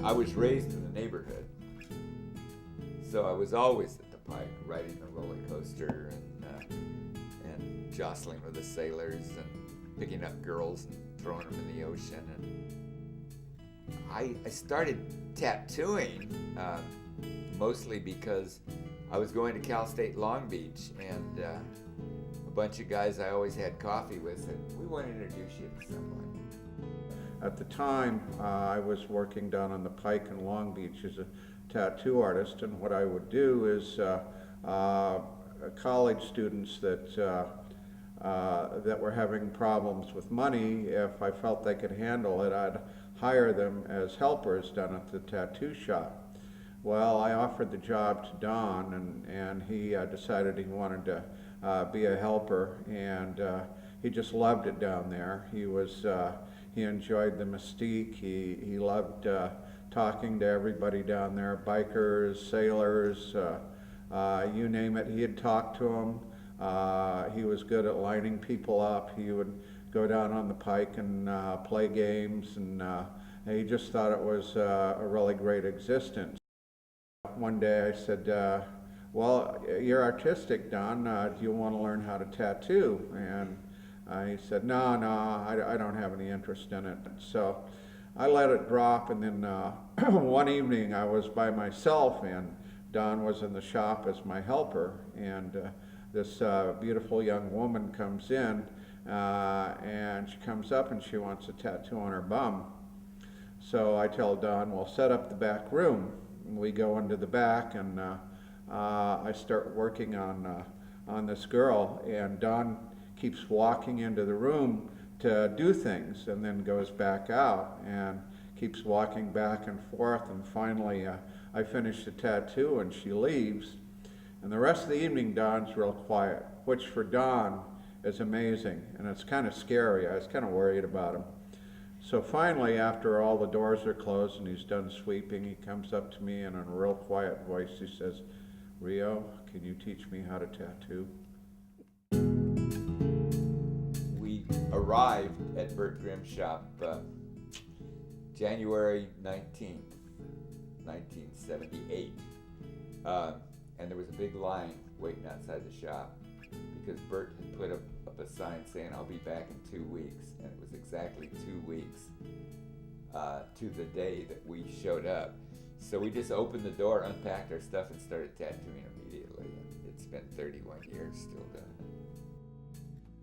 I was raised in the neighborhood, so I was always at the pike, riding the roller coaster and jostling with the sailors and picking up girls and throwing them in the ocean. And I started tattooing mostly because I was going to Cal State Long Beach, and a bunch of guys I always had coffee with said, "We want to introduce you to someone." At the time, I was working down on the Pike in Long Beach as a tattoo artist, and what I would do is college students that were having problems with money, if I felt they could handle it, I'd hire them as helpers down at the tattoo shop. Well, I offered the job to Don, and he decided he wanted to be a helper, and he just loved it down there. He enjoyed the mystique. He loved talking to everybody down there, bikers, sailors, you name it. He had talked to them. He was good at lining people up. He would go down on the Pike and play games, and he just thought it was a really great existence. One day I said, well, you're artistic, Don. Do you want to learn how to tattoo? And he said, no, I don't have any interest in it. So I let it drop, and then one evening I was by myself, and Don was in the shop as my helper, and this beautiful young woman comes in, and she comes up and she wants a tattoo on her bum. So I tell Don, well, set up the back room. We go into the back, and I start working on this girl, and Don keeps walking into the room to do things, and then goes back out and keeps walking back and forth, and finally I finish the tattoo and she leaves. And the rest of the evening Don's real quiet, which for Don is amazing, and it's kind of scary. I was kind of worried about him. So finally, after all the doors are closed and he's done sweeping, he comes up to me and in a real quiet voice he says, "Rio, can you teach me how to tattoo?" We arrived at Burt Grimm's shop January 19th, 1978. And there was a big line waiting outside the shop because Burt had put up a sign saying, "I'll be back in 2 weeks." And it was exactly 2 weeks to the day that we showed up. So we just opened the door, unpacked our stuff, and started tattooing immediately. And it's been 31 years still doing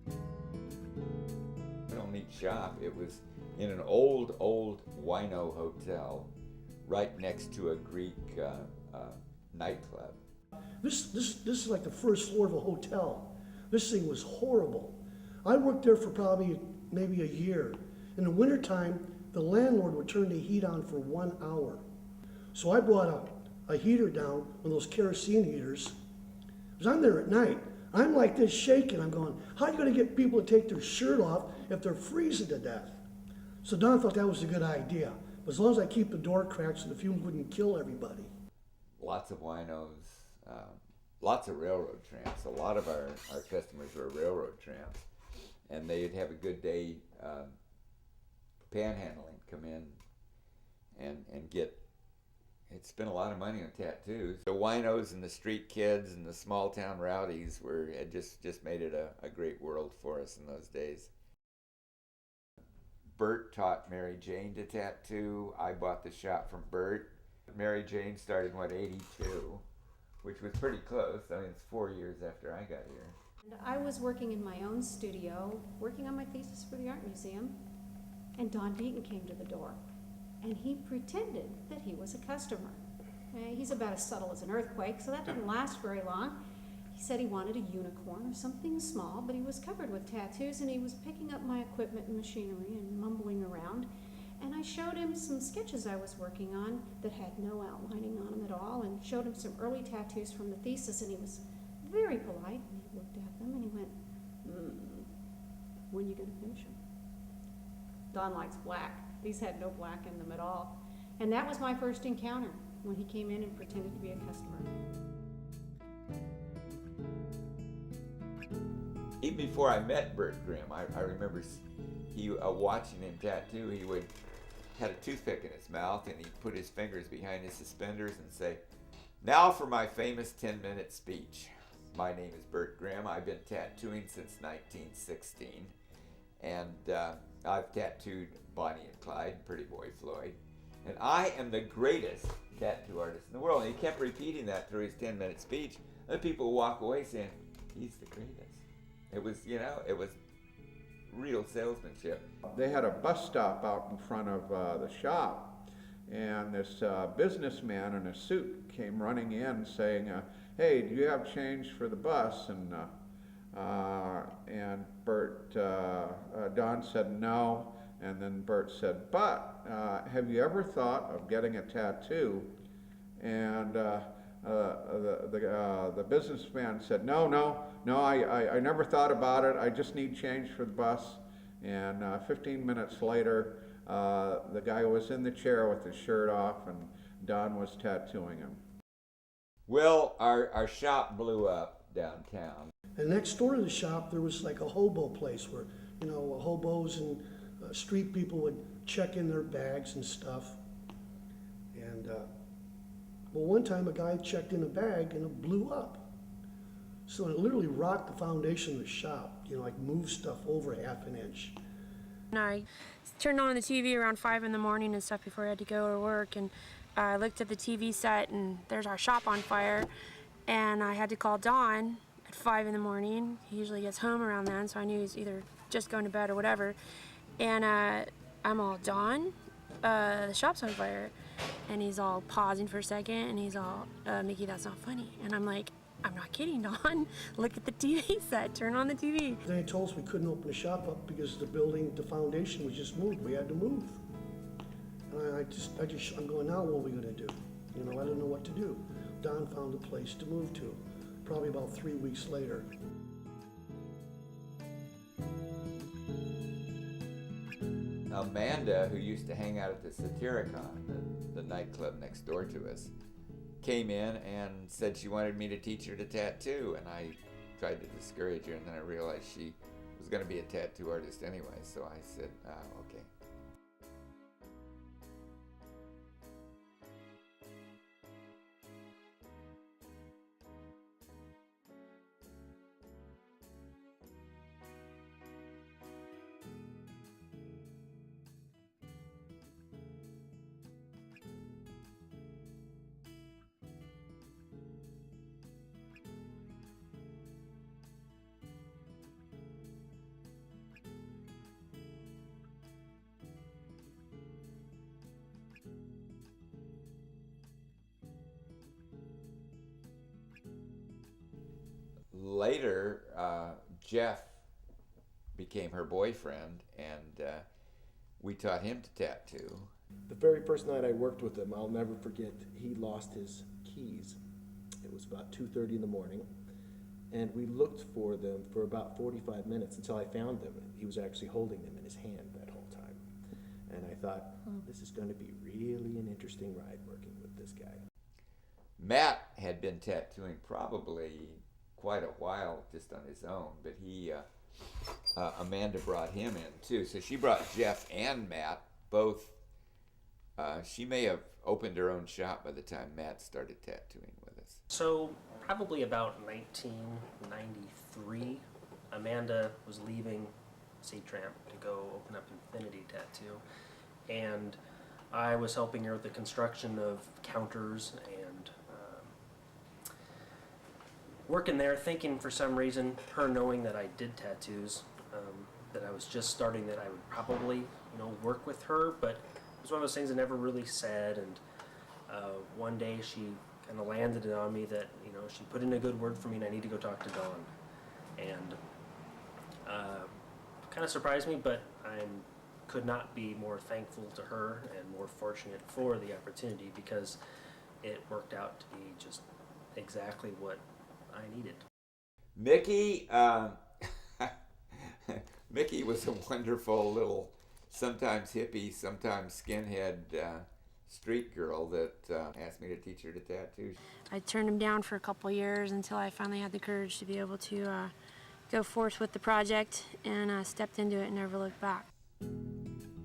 it. Real neat shop. It was in an old wino hotel right next to a Greek nightclub. This is like the first floor of a hotel. This thing was horrible. I worked there for probably maybe a year. In the wintertime, the landlord would turn the heat on for 1 hour. So I brought a heater down, one of those kerosene heaters. Because I'm there at night. I'm like this shaking. I'm going, how are you going to get people to take their shirt off if they're freezing to death? So Don thought that was a good idea. But as long as I keep the door cracked so the fumes wouldn't kill everybody. Lots of winos, lots of railroad tramps. A lot of our customers were railroad tramps. And they'd have a good day panhandling, come in and get, had spent a lot of money on tattoos. The winos and the street kids and the small town rowdies had just made it a great world for us in those days. Burt taught Mary Jane to tattoo. I bought the shop from Burt. Mary Jane started in 82, which was pretty close. I mean, it's 4 years after I got here. And I was working in my own studio, working on my thesis for the art museum, and Don Deaton came to the door, and he pretended that he was a customer. He's about as subtle as an earthquake, so that didn't last very long. He said he wanted a unicorn or something small, but he was covered with tattoos, and he was picking up my equipment and machinery and mumbling around. And I showed him some sketches I was working on that had no outlining on them at all, and showed him some early tattoos from the thesis, and he was very polite, and he looked at them and he went, when are you going to finish them? Don likes black. These had no black in them at all. And that was my first encounter, when he came in and pretended to be a customer. Even before I met Burt Grimm, I remember watching him tattoo. had a toothpick in his mouth, and he'd put his fingers behind his suspenders and say, "Now for my famous 10-minute speech. My name is Bert Grimm. I've been tattooing since 1916, and I've tattooed Bonnie and Clyde, Pretty Boy Floyd, and I am the greatest tattoo artist in the world." And he kept repeating that through his 10-minute speech, and people would walk away saying, "He's the greatest." It was, it was real salesmanship. They had a bus stop out in front of the shop, and this businessman in a suit came running in saying, "Hey, do you have change for the bus?" And Bert, Don said no, and then Bert said, "But have you ever thought of getting a tattoo?" And the businessman said, no, I never thought about it. I just need change for the bus." And 15 minutes later, the guy was in the chair with his shirt off, and Don was tattooing him. Well, our shop blew up downtown. And next door to the shop, there was like a hobo place where, hobos and street people would check in their bags and stuff. And, well, one time a guy checked in a bag and it blew up. So it literally rocked the foundation of the shop, like moved stuff over half an inch. And I turned on the TV around 5 in the morning and stuff before I had to go to work, and I looked at the TV set and there's our shop on fire, and I had to call Don at 5 in the morning. He usually gets home around then, so I knew he's either just going to bed or whatever. And I'm all, "Don, the shop's on fire." And he's all pausing for a second, and he's all, "Mickey, that's not funny." And I'm like, "I'm not kidding, Don. Look at the TV set. Turn on the TV." Then he told us we couldn't open the shop up because the foundation was just moved. We had to move. And I'm going, now what are we gonna do? I didn't know what to do. Don found a place to move to, probably about 3 weeks later. Amanda, who used to hang out at the Satyricon, the nightclub next door to us, came in and said she wanted me to teach her to tattoo, and I tried to discourage her, and then I realized she was going to be a tattoo artist anyway, so I said, okay. Later, Jeff became her boyfriend, and we taught him to tattoo. The very first night I worked with him, I'll never forget, he lost his keys. It was about 2:30 in the morning, and we looked for them for about 45 minutes until I found them. He was actually holding them in his hand that whole time. And I thought, this is going to be really an interesting ride working with this guy. Matt had been tattooing probably quite a while just on his own, but Amanda brought him in too. So she brought Jeff and Matt both. She may have opened her own shop by the time Matt started tattooing with us. So probably about 1993, Amanda was leaving C-Tramp to go open up Infinity Tattoo, and I was helping her with the construction of counters and working there, thinking for some reason, her knowing that I did tattoos, that I was just starting, that I would probably, work with her, but it was one of those things I never really said. And one day she kind of landed it on me that, she put in a good word for me and I need to go talk to Don. And kind of surprised me, but I could not be more thankful to her and more fortunate for the opportunity, because it worked out to be just exactly what I needed. Mickey, Mickey was a wonderful little, sometimes hippie, sometimes skinhead street girl that asked me to teach her to tattoo. I turned him down for a couple years until I finally had the courage to be able to go forth with the project, and stepped into it and never looked back.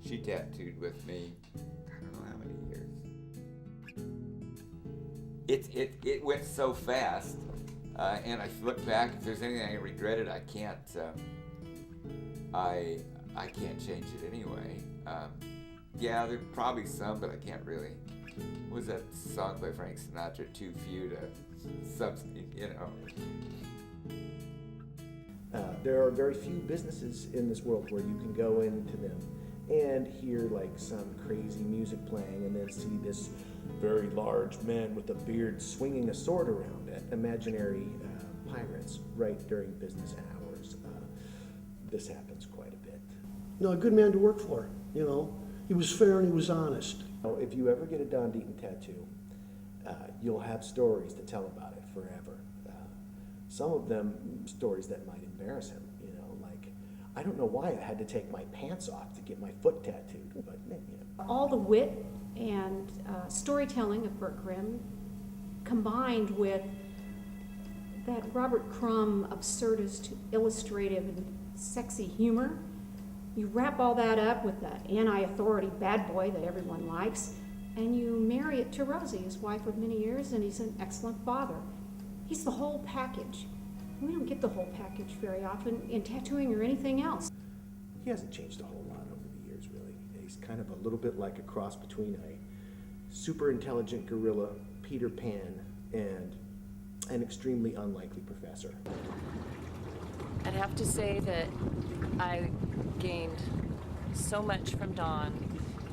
She tattooed with me, I don't know how many years. It went so fast, and I look back, if there's anything I regretted, I can't change it anyway. Yeah, there's probably some, but I can't really. What was that song by Frank Sinatra, Too Few to Substitute, you know? There are very few businesses in this world where you can go into them and hear like some crazy music playing and then see this very large man with a beard swinging a sword around at imaginary pirates right during business hours. This happens quite a bit. A good man to work for, you know. He was fair and he was honest. If you ever get a Don Deaton tattoo, you'll have stories to tell about it forever. Some of them stories that might embarrass him, you know, like, I don't know why I had to take my pants off to get my foot tattooed, but, you know. All the wit and storytelling of Burt Grimm combined with that Robert Crumb absurdist, illustrative, and sexy humor. You wrap all that up with the anti-authority bad boy that everyone likes, and you marry it to Rosie, his wife of many years, and he's an excellent father. He's the whole package. We don't get the whole package very often in tattooing or anything else. He hasn't changed a whole lot over the years, really. He's kind of a little bit like a cross between a super intelligent gorilla, Peter Pan, and an extremely unlikely professor. I'd have to say that I gained so much from Don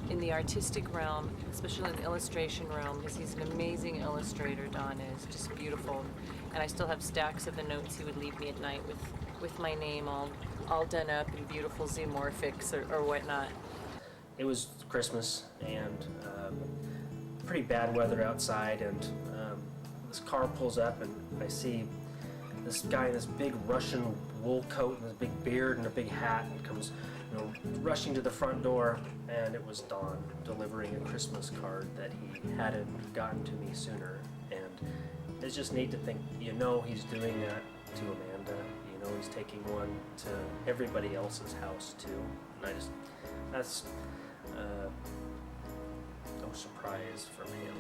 in the artistic realm, especially in the illustration realm, because he's an amazing illustrator. Don is just beautiful, and I still have stacks of the notes he would leave me at night with my name all done up in beautiful zoomorphics or whatnot. It was Christmas and pretty bad weather outside, and this car pulls up and I see this guy in this big Russian wool coat and this big beard and a big hat, and comes, you know, rushing to the front door, and it was Don delivering a Christmas card that he hadn't gotten to me sooner. And it's just neat to think, you know, he's doing that to Amanda, you know, he's taking one to everybody else's house too. And that's no surprise from him.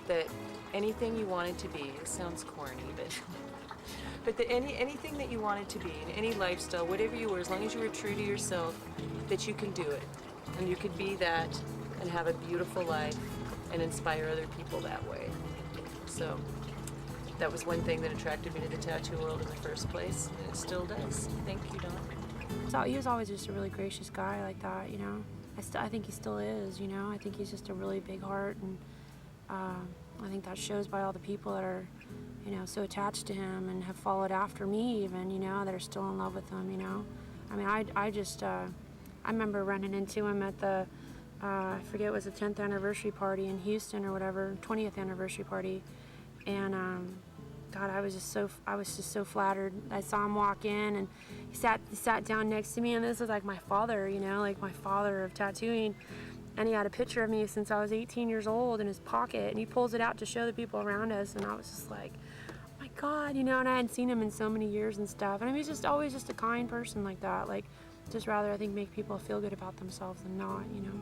That anything you wanted to be, it sounds corny, but that anything that you wanted to be, in any lifestyle, whatever you were, as long as you were true to yourself, that you can do it. And you could be that and have a beautiful life and inspire other people that way. So that was one thing that attracted me to the tattoo world in the first place, and it still does. Thank you, Don. So he was always just a really gracious guy like that, you know. I think he still is, you know. I think he's just a really big heart, and I think that shows by all the people that are, you know, so attached to him and have followed after me even, you know, that are still in love with him, you know. I mean, I remember running into him at the, I forget, it was the 10th anniversary party in Houston or whatever, 20th anniversary party, and God, I was just so flattered. I saw him walk in, and he sat down next to me, and this was like my father, you know, like my father of tattooing. And he had a picture of me since I was 18 years old in his pocket, and he pulls it out to show the people around us, and I was just like, oh my God, you know, and I hadn't seen him in so many years and stuff. And I mean, he's just always just a kind person like that, like, just rather, I think, make people feel good about themselves than not, you know.